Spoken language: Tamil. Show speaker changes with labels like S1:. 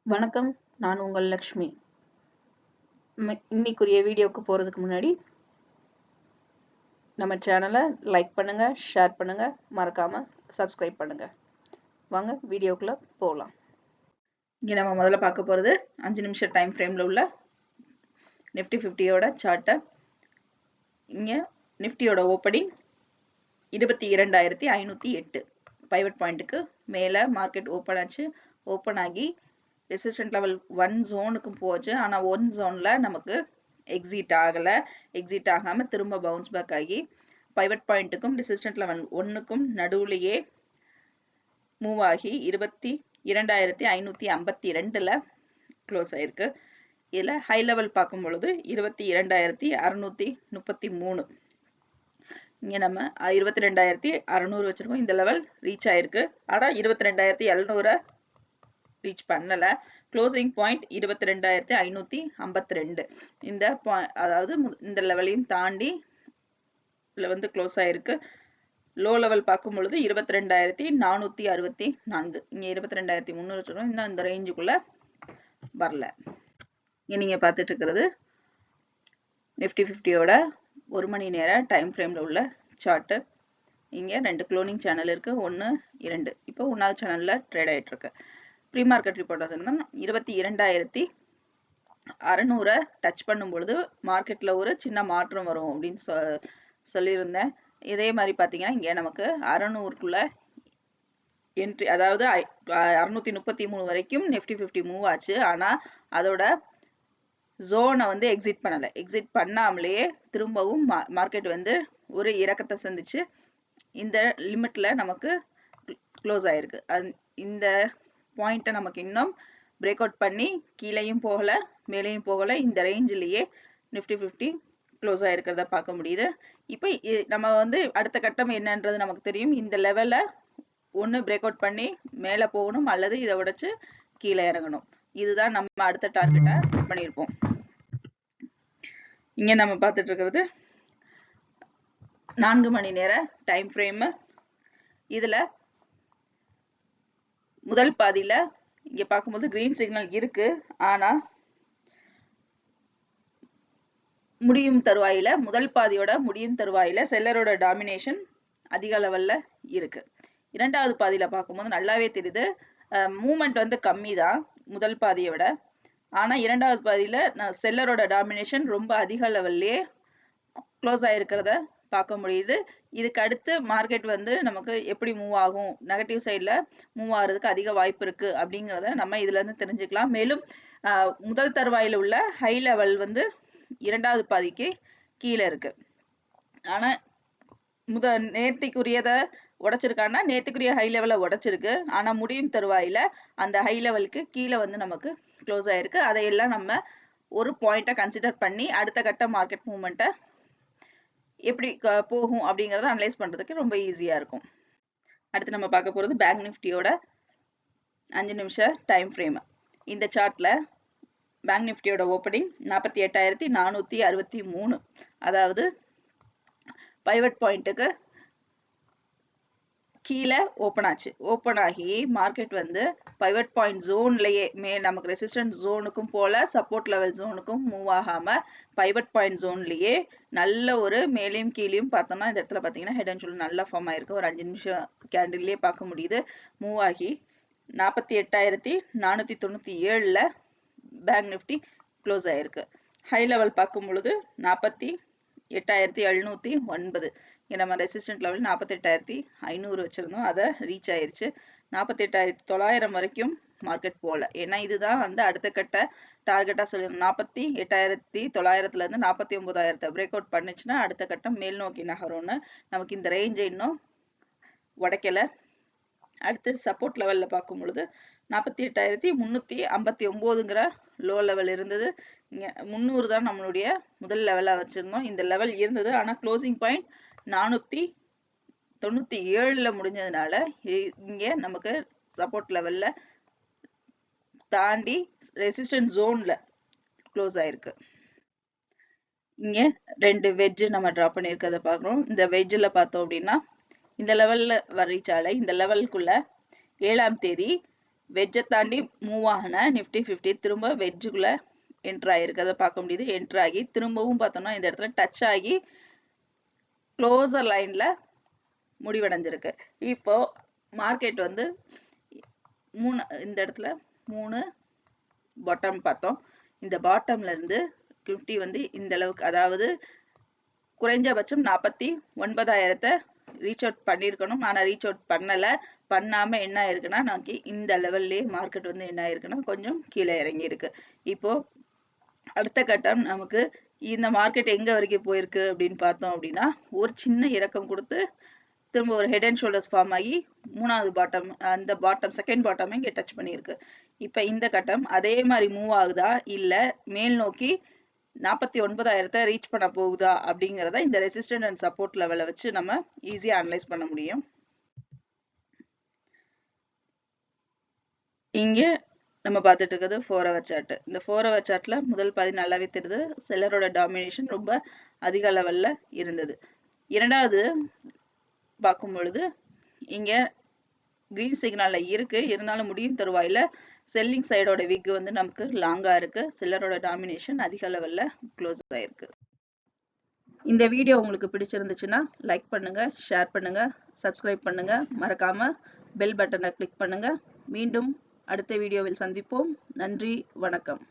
S1: வணக்கம். நான் உங்கள் லக்ஷ்மி. இன்னைக்குரிய வீடியோக்கு போறதுக்கு முன்னாடி நம்ம சேனலை லைக் பண்ணுங்க, ஷேர் பண்ணுங்க, மறக்காம சப்ஸ்கிரைப் பண்ணுங்க. வாங்க வீடியோக்குள்ள போகலாம். இங்க நம்ம முதல்ல பார்க்க போறது 5 நிமிஷம் டைம் ஃப்ரேம்ல உள்ள நிஃப்டி 50யோட சார்ட்டை. இங்க நிஃப்டியோட ஓப்பனிங் 22,508 பைவட் பாயிண்ட்டுக்கு மேல மார்க்கெட் ஓப்பன் ஆச்சு. ஓப்பன் ஆகி ரெசிஸ்டன்ட் லெவல் 1 ஜோனுக்கு போச்சு. ஆனா 1 ஜோன்ல நமக்கு எக்ஸிட் ஆகல. எக்ஸிட் ஆகாம திரும்ப பவுன்ஸ் பேக் ஆகி பைவட் பாயிண்ட்டுக்கும் ரெசிஸ்டன்ட் லெவல் 1க்கும் நடுவுலயே மூவ் ஆகி 22,552ல க்ளோஸ் ஆயிருக்கு. இதுல ஹை லெவல் பார்க்கும் பொழுது 22,633. இங்க நம்ம 22,600 வச்சிருக்கோம். இந்த லெவல் ரீச் ஆயிருக்கு. ஆனா 22,700 ரீச் பண்ணல. Closing point 22,552. இந்த அதாவது இந்த லெவலையும் தாண்டி வந்து க்ளோஸ் ஆயிருக்கு. லோ லெவல் பார்க்கும் பொழுது 22,464. இங்க 22,300 வச்சிருக்கோம். இன்னும் இந்த ரேஞ்சுக்குள்ள வரல. இங்க நீங்க பார்த்துட்டு இருக்கிறது நிஃப்டி 50யோட 1 மணி நேர டைம் ஃப்ரேம்ல உள்ள சார்ட். இங்க 2 க்ளோனிங் சேனல் இருக்கு. 1, 2. இப்போ 1வது சேனல்ல ட்ரேட் ஆயிட்டு இருக்கு. ப்ரீ மார்க்கெட் ரிப்போர்ட் 22,600 டச் பண்ணும் பொழுது மார்க்கெட்ல ஒரு சின்ன மாற்றம் வரும் அப்படின்னு சொல்லியிருந்தேன். இதே மாதிரி பாத்தீங்கன்னா இங்க நமக்கு 600க்குள்ள என்ட்ரி, அதாவது 633 வரைக்கும் நிஃப்டி 50 மூவ் ஆச்சு. ஆனா அதோட ஜோனை வந்து எக்ஸிட் பண்ணல. எக்ஸிட் பண்ணாமலேயே திரும்பவும் மார்க்கெட் வந்து ஒரு இறக்கத்தை சந்திச்சு இந்த லிமிட்ல நமக்கு க்ளோஸ் ஆயிருக்கு. இந்த பாயிண்ட்டை நமக்கு இன்னும் பிரேக் அவுட் பண்ணி கீழேயும் போகல, மேலேயும் போகல. இந்த ரேஞ்சிலேயே நிஃப்டி 50 க்ளோஸ் ஆயிருக்கிறத பார்க்க முடியுது. இப்போ நம்ம வந்து அடுத்த கட்டம் என்னன்றது நமக்கு தெரியும். இந்த லெவலை ஒன்று பிரேக் அவுட் பண்ணி மேலே போகணும், அல்லது இதை உடைச்சு கீழே இறங்கணும். இதுதான் நம்ம அடுத்த டார்கெட்டை செட் பண்ணியிருப்போம். இங்க நம்ம பார்த்துட்டு இருக்கிறது 4 மணி நேர டைம் ஃப்ரேம். இதுல முதல் பாதியில இங்க பார்க்கும்போது கிரீன் சிக்னல் இருக்கு. ஆனா முடியும் தருவாயில, முதல் பாதியோட முடியும் தருவாயில செல்லரோட டாமினேஷன் அதிக லெவல்ல இருக்கு. இரண்டாவது பாதியில பார்க்கும்போது நல்லாவே தெரியுது மூவ்மெண்ட் வந்து கம்மி தான் முதல் பாதியை விட. ஆனா இரண்டாவது பாதியில செல்லரோட டாமினேஷன் ரொம்ப அதிக லெவல்லே க்ளோஸ் ஆயிருக்கிறத பார்க்க முடியுது. இதுக்கு அடுத்து மார்க்கெட் வந்து நமக்கு எப்படி மூவ் ஆகும், நெகட்டிவ் சைட்ல மூவ் ஆகிறதுக்கு அதிக வாய்ப்பு இருக்கு அப்படிங்கிறத நம்ம இதுல இருந்து தெரிஞ்சுக்கலாம். மேலும் முதல் தருவாயில உள்ள ஹை லெவல் வந்து இரண்டாவது பாதிக்கு கீழே இருக்கு. ஆனா நேர்த்திக்குரியத உடைச்சிருக்காங்கன்னா நேர்த்திக்குரிய ஹை லெவலை உடைச்சிருக்கு. ஆனா முடியும் தருவாயில அந்த ஹை லெவலுக்கு கீழே வந்து நமக்கு க்ளோஸ் ஆயிருக்கு. அதையெல்லாம் நம்ம ஒரு பாயிண்ட்டை கன்சிடர் பண்ணி அடுத்த கட்ட மார்க்கெட் மூவ்மெண்ட்டை எப்படி போகும் அப்படிங்கறத அனலைஸ் பண்றதுக்கு ரொம்ப ஈஸியா இருக்கும். அடுத்து நம்ம பார்க்க போறது பேங்க் நிஃப்டியோட 5 நிமிஷ டைம் ஃப்ரேம். இந்த சார்ட்ல பேங்க் நிஃப்டியோட ஓப்பனிங் 48,463. அதாவது பைவட் பாயிண்ட்டுக்கு கீழே ஓப்பன் ஆச்சு. ஓப்பன் ஆகி மார்க்கெட் வந்து பைவட் பாயிண்ட் ஜோன்லயே நமக்கு ரெசிஸ்டன்ட் ஜோனுக்கும் போல சப்போர்ட் லெவல் ஜோனுக்கும் மூவ் ஆகாம பைவட் பாயிண்ட் ஜோன்லயே நல்ல ஒரு மேலையும் கீழையும் பார்த்தோம்னா இந்த இடத்துல பாத்தீங்கன்னா ஹெட் அண்ட் ஷோல்டர் நல்லா ஃபார்ம் ஆயிருக்கு. ஒரு 5 நிமிஷம் கேண்டில்லே பார்க்க முடியுது. மூவ் ஆகி 48,497ல பேங்க் நிஃப்டி க்ளோஸ் ஆயிருக்கு. ஹை லெவல் பார்க்கும் பொழுது 48,709. இங்க நம்ம ரெசிஸ்டன்ட் லெவல் 48,500 வச்சிருந்தோம். அதை ரீச் ஆயிருச்சு. 48,900 வரைக்கும் மார்க்கெட் போல. ஏன்னா இதுதான் வந்து அடுத்த கட்ட டார்கெட்டா சொல்லிடும். 48,900ல இருந்து 49,000 பிரேக் அவுட் பண்ணுச்சுன்னா அடுத்த கட்டம் மேல் நோக்கி நகரும்னு. நமக்கு இந்த ரேஞ்சை இன்னும் உடைக்கல. அடுத்து சப்போர்ட் லெவல்ல பார்க்கும் பொழுது 48,359ங்கிற லோ லெவல் இருந்தது. இங்க 300 தான் நம்மளுடைய முதல் லெவலா வச்சிருந்தோம். இந்த லெவல் இருந்தது. ஆனா க்ளோசிங் பாயிண்ட் 497ல முடிஞ்சதுனால இங்க நமக்கு சப்போர்ட் லெவல்ல தாண்டி ரெசிஸ்டன்ட் ஜோன்ல க்ளோஸ் ஆயிருக்கு. இங்க 2 வெட்ஜ் நம்ம டிரா பண்ணியிருக்கிறத பார்க்குறோம். இந்த வெட்ஜ்ல பார்த்தோம் அப்படின்னா இந்த லெவல்ல ரீச் ஆகல. இந்த லெவலுக்குள்ள 7ஆம் தேதி வெட்ஜை தாண்டி மூவ் ஆகின நிஃப்டி 50 திரும்ப வெட்ஜுக்குள்ள என்ட்ரு ஆகிருக்கு. அதை பார்க்க முடியுது. என்ட்ரு ஆகி திரும்பவும் பார்த்தோம்னா இந்த இடத்துல டச் ஆகி க்ளோசர் லைன்ல முடிவடைஞ்சிருக்கு. இப்போ மார்க்கெட் வந்து இந்த இடத்துல 3 பாட்டம் பார்த்தோம். இந்த பாட்டம்ல இருந்து நிஃப்டி வந்து இந்த அளவுக்கு, அதாவது குறைஞ்சபட்சம் 49,000 ரீச் அவுட் பண்ணியிருக்கணும். ஆனா ரீச் அவுட் பண்ணாம என்ன ஆயிருக்குன்னா நமக்கு இந்த லெவல்லே மார்க்கெட் வந்து என்ன ஆயிருக்குன்னா கொஞ்சம் கீழே இறங்கி இருக்கு. இப்போ அடுத்த கட்டம் நமக்கு இந்த மார்க்கெட் எங்க வரைக்கும் போயிருக்கு அப்படின்னு பார்த்தோம் அப்படின்னா ஒரு சின்ன இறக்கம் கொடுத்து திரும்ப ஒரு ஹெட் அண்ட் ஷோல்டர்ஸ் ஃபார்ம் ஆகி மூணாவது பாட்டம், அந்த பாட்டம் செகண்ட் பாட்டம் இங்கே டச் பண்ணியிருக்கு. இப்போ இந்த கட்டம் அதே மாதிரி மூவ் ஆகுதா இல்ல மேல் நோக்கி 49,000 ரீச் பண்ண போகுதா அப்படிங்கிறத இந்த ரெசிஸ்டன்ட் அண்ட் சப்போர்ட் லெவலை வச்சு நம்ம ஈஸியா அனலைஸ் பண்ண முடியும். இங்க நம்ம பார்த்துட்டு இருக்கிறது 4 hour சார்ட். இந்த 4 hour சார்ட்ல முதல் பாதி நல்லாவே தெரியுது. செல்லரோட டாமினேஷன் ரொம்ப அதிக லெவல்ல இருந்தது. இரண்டாவது பார்க்கும் பொழுது இங்க கிரீன் சிக்னல்ல இருக்கு, இருந்தாலும் முடியும் தருவாயில செல்லிங் சைடோட விக் வந்து நமக்கு லாங்கா இருக்கு. செல்லரோட டாமினேஷன் அதிக லெவல்ல க்ளோஸ் ஆயிருக்கு. இந்த வீடியோ உங்களுக்கு பிடிச்சிருந்துச்சுன்னா லைக் பண்ணுங்க, ஷேர் பண்ணுங்க, சப்ஸ்கிரைப் பண்ணுங்க, மறக்காம பெல் பட்டனை கிளிக் பண்ணுங்க. மீண்டும் அடுத்த வீடியோவில் சந்திப்போம். நன்றி, வணக்கம்.